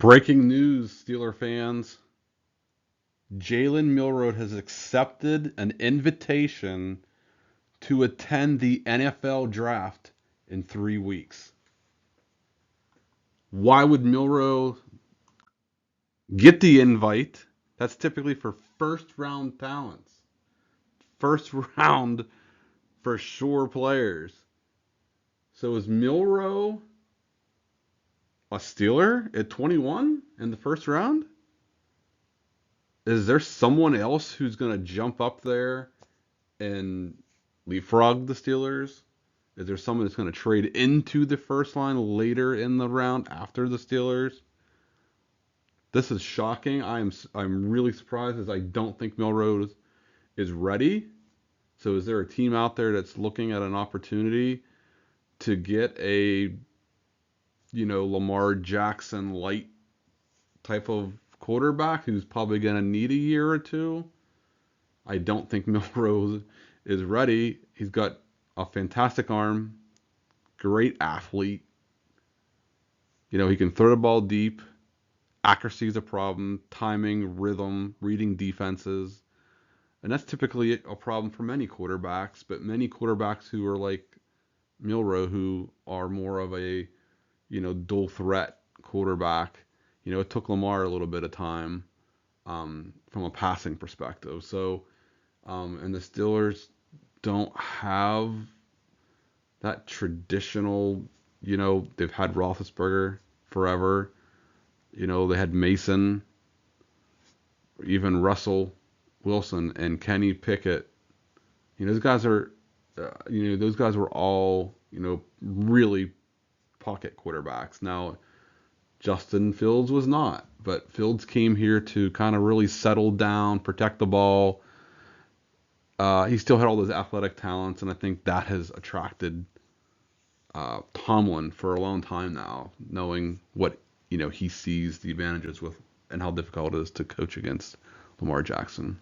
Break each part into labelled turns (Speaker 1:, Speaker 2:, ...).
Speaker 1: Breaking news, Steeler fans. Jalen Milroe has accepted an invitation to attend the NFL draft in 3 weeks. Why would Milroe get the invite? That's typically for first round talents. First round for sure players. So is Milroe a Steeler at 21 in the first round? Is there someone else who's going to jump up there and leapfrog the Steelers? Is there someone that's going to trade into the first line later in the round after the Steelers? This is shocking. I'm really surprised as I don't think Milroe is ready. So is there a team out there that's looking at an opportunity to get a Lamar Jackson light type of quarterback who's probably going to need a year or two? I don't think Milroe is ready. He's got a fantastic arm, great athlete. He can throw the ball deep. Accuracy is a problem. Timing, rhythm, reading defenses. And that's typically a problem for many quarterbacks, but many quarterbacks who are like Milroe, who are more of a, dual threat quarterback. It took Lamar a little bit of time from a passing perspective. So, and the Steelers don't have that traditional, they've had Roethlisberger forever. They had Mason, even Russell Wilson and Kenny Pickett. Those guys were all, really pocket quarterbacks. Now, Justin Fields was not, but Fields came here to kind of really settle down, protect the ball. He still had all those athletic talents, and I think that has attracted Tomlin for a long time now, knowing what he sees the advantages with and how difficult it is to coach against Lamar Jackson.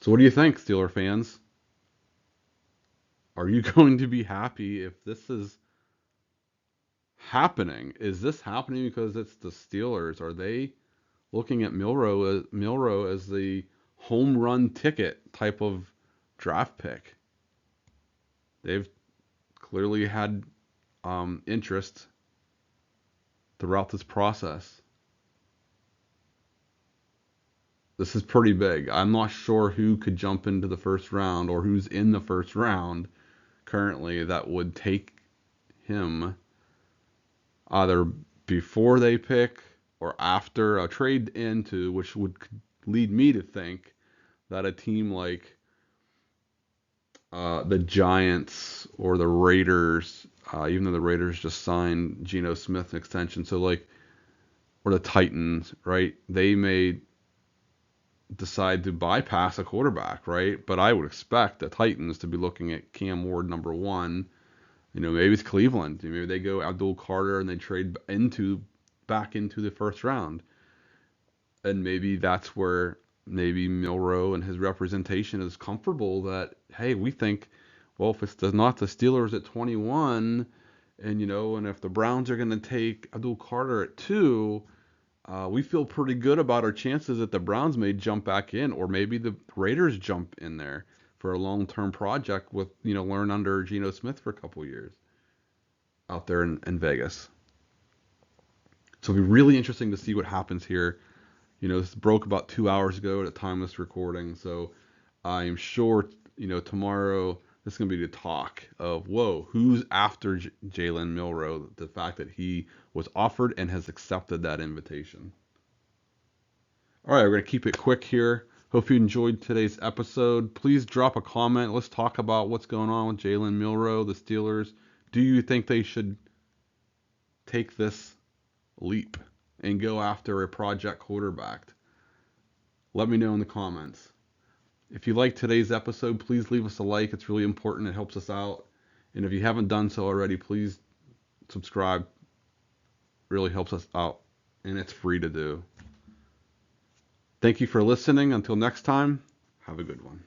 Speaker 1: So what do you think, Steeler fans? Are you going to be happy if this is happening? Is this happening because it's the Steelers? Are they looking at Milroe as the home run ticket type of draft pick? They've clearly had interest throughout this process. This is pretty big. I'm not sure who could jump into the first round or who's in the first round currently that would take him either before they pick or after a trade into, which would lead me to think that a team like the Giants or the Raiders, even though the Raiders just signed Geno Smith an extension, or the Titans, right? They may decide to bypass a quarterback, right? But I would expect the Titans to be looking at Cam Ward number one. Maybe it's Cleveland. Maybe they go Abdul Carter and they trade back into the first round. And maybe that's where maybe Milroe and his representation is comfortable that, hey, we think, well, if it's not the Steelers at 21, and if the Browns are going to take Abdul Carter at 2, we feel pretty good about our chances that the Browns may jump back in, or maybe the Raiders jump in there for a long-term project with, learn under Geno Smith for a couple of years out there in Vegas. So it'll be really interesting to see what happens here. This broke about 2 hours ago at the time of this recording, so I'm sure, tomorrow this is going to be the talk of, whoa, who's after Jalen Milroe, the fact that he was offered and has accepted that invitation. All right, we're going to keep it quick here. Hope you enjoyed today's episode. Please drop a comment. Let's talk about what's going on with Jalen Milroe, the Steelers. Do you think they should take this leap and go after a project quarterback? Let me know in the comments. If you liked today's episode, please leave us a like. It's really important. It helps us out. And if you haven't done so already, please subscribe. It really helps us out. And it's free to do. Thank you for listening. Until next time, have a good one.